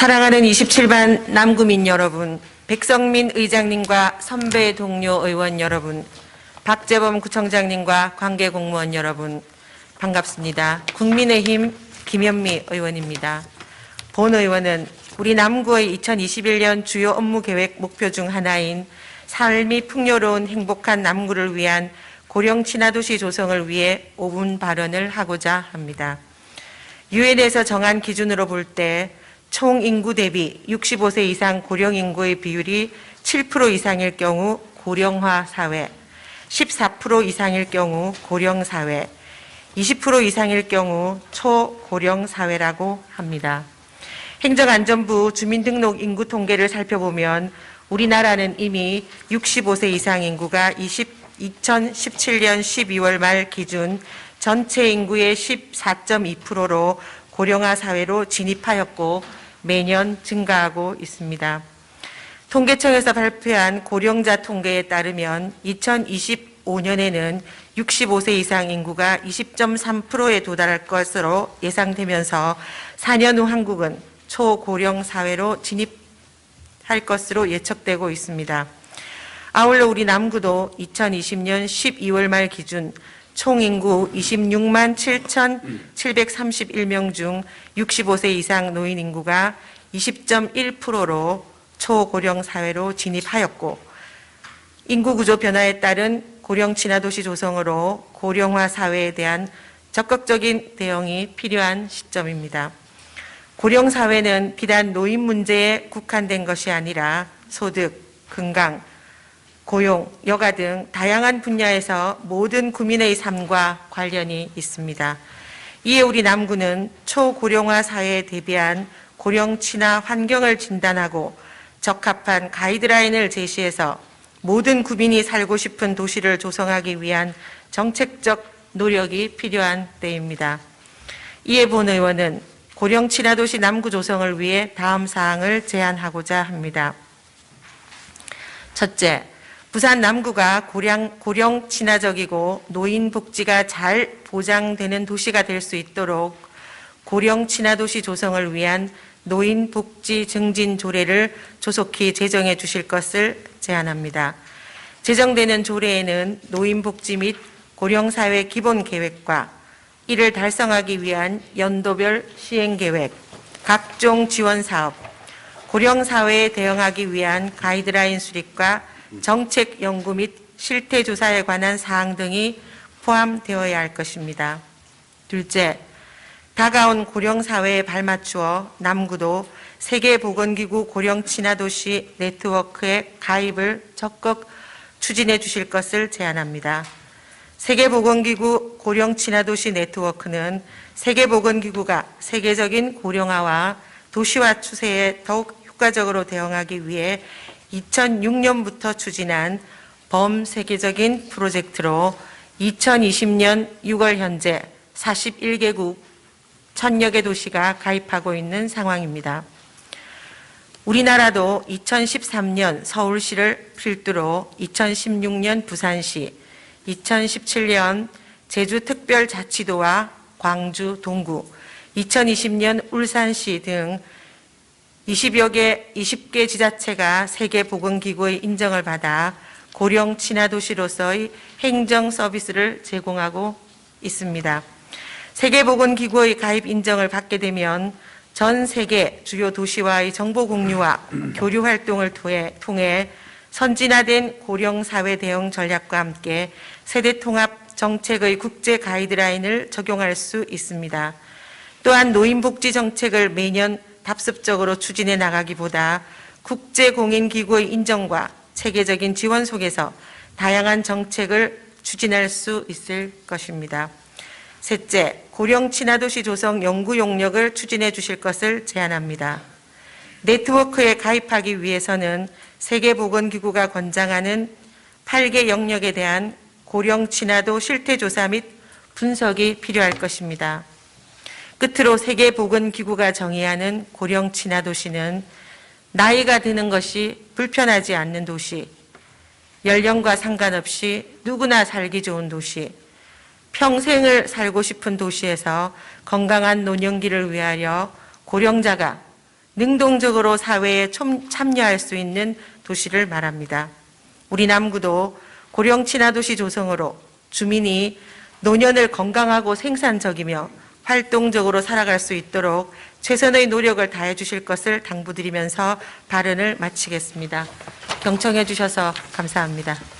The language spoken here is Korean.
사랑하는 27반 남구민 여러분, 백성민 의장님과 선배 동료 의원 여러분, 박재범 구청장님과 관계공무원 여러분, 반갑습니다. 국민의힘 김현미 의원입니다. 본 의원은 우리 남구의 2021년 주요 업무계획 목표 중 하나인 삶이 풍요로운 행복한 남구를 위한 고령 친화도시 조성을 위해 5분 발언을 하고자 합니다. 유엔에서 정한 기준으로 볼 때 총 인구 대비 65세 이상 고령 인구의 비율이 7% 이상일 경우 고령화 사회, 14% 이상일 경우 고령 사회, 20% 이상일 경우 초고령 사회라고 합니다. 행정안전부 주민등록 인구 통계를 살펴보면 우리나라는 이미 65세 이상 인구가 2017년 12월 말 기준 전체 인구의 14.2%로 고령화 사회로 진입하였고 매년 증가하고 있습니다. 통계청에서 발표한 고령자 통계에 따르면 2025년에는 65세 이상 인구가 20.3%에 도달할 것으로 예상되면서 4년 후 한국은 초고령 사회로 진입할 것으로 예측되고 있습니다. 아울러 우리 남구도 2020년 12월 말 기준 총 인구 26만 7,731명 중 65세 이상 노인 인구가 20.1%로 초고령 사회로 진입하였고, 인구 구조 변화에 따른 고령 친화도시 조성으로 고령화 사회에 대한 적극적인 대응이 필요한 시점입니다. 고령 사회는 비단 노인 문제에 국한된 것이 아니라 소득, 건강, 고용, 여가 등 다양한 분야에서 모든 구민의 삶과 관련이 있습니다. 이에 우리 남구는 초고령화 사회에 대비한 고령 친화 환경을 진단하고 적합한 가이드라인을 제시해서 모든 구민이 살고 싶은 도시를 조성하기 위한 정책적 노력이 필요한 때입니다. 이에 본 의원은 고령 친화도시 남구 조성을 위해 다음 사항을 제안하고자 합니다. 첫째, 부산 남구가 고령 친화적이고 노인 복지가 잘 보장되는 도시가 될 수 있도록 고령 친화도시 조성을 위한 노인 복지 증진 조례를 조속히 제정해 주실 것을 제안합니다. 제정되는 조례에는 노인 복지 및 고령사회 기본 계획과 이를 달성하기 위한 연도별 시행 계획, 각종 지원 사업, 고령사회에 대응하기 위한 가이드라인 수립과 정책 연구 및 실태 조사에 관한 사항 등이 포함되어야 할 것입니다. 둘째, 다가온 고령사회에 발맞추어 남구도 세계보건기구 고령 친화도시 네트워크의 가입을 적극 추진해 주실 것을 제안합니다. 세계보건기구 고령 친화도시 네트워크는 세계보건기구가 세계적인 고령화와 도시화 추세에 더욱 효과적으로 대응하기 위해 2006년부터 추진한 범세계적인 프로젝트로 2020년 6월 현재 41개국 1000여 개 도시가 가입하고 있는 상황입니다. 우리나라도 2013년 서울시를 필두로 2016년 부산시, 2017년 제주특별자치도와 광주, 동구, 2020년 울산시 등 20개 지자체가 세계보건기구의 인정을 받아 고령 친화도시로서의 행정 서비스를 제공하고 있습니다. 세계보건기구의 가입 인정을 받게 되면 전 세계 주요 도시와의 정보 공유와 교류 활동을 통해 선진화된 고령사회 대응 전략과 함께 세대통합 정책의 국제 가이드라인을 적용할 수 있습니다. 또한 노인복지 정책을 매년 답습적으로 추진해 나가기보다 국제공인기구의 인정과 체계적인 지원 속에서 다양한 정책을 추진할 수 있을 것입니다. 셋째, 고령 친화도시 조성 연구 용역을 추진해 주실 것을 제안합니다. 네트워크에 가입하기 위해서는 세계보건기구가 권장하는 8개 영역에 대한 고령 친화도 실태조사 및 분석이 필요할 것입니다. 끝으로 세계보건기구가 정의하는 고령 친화도시는 나이가 드는 것이 불편하지 않는 도시, 연령과 상관없이 누구나 살기 좋은 도시, 평생을 살고 싶은 도시에서 건강한 노년기를 위하여 고령자가 능동적으로 사회에 참여할 수 있는 도시를 말합니다. 우리 남구도 고령 친화도시 조성으로 주민이 노년을 건강하고 생산적이며 활동적으로 살아갈 수 있도록 최선의 노력을 다해 주실 것을 당부드리면서 발언을 마치겠습니다. 경청해 주셔서 감사합니다.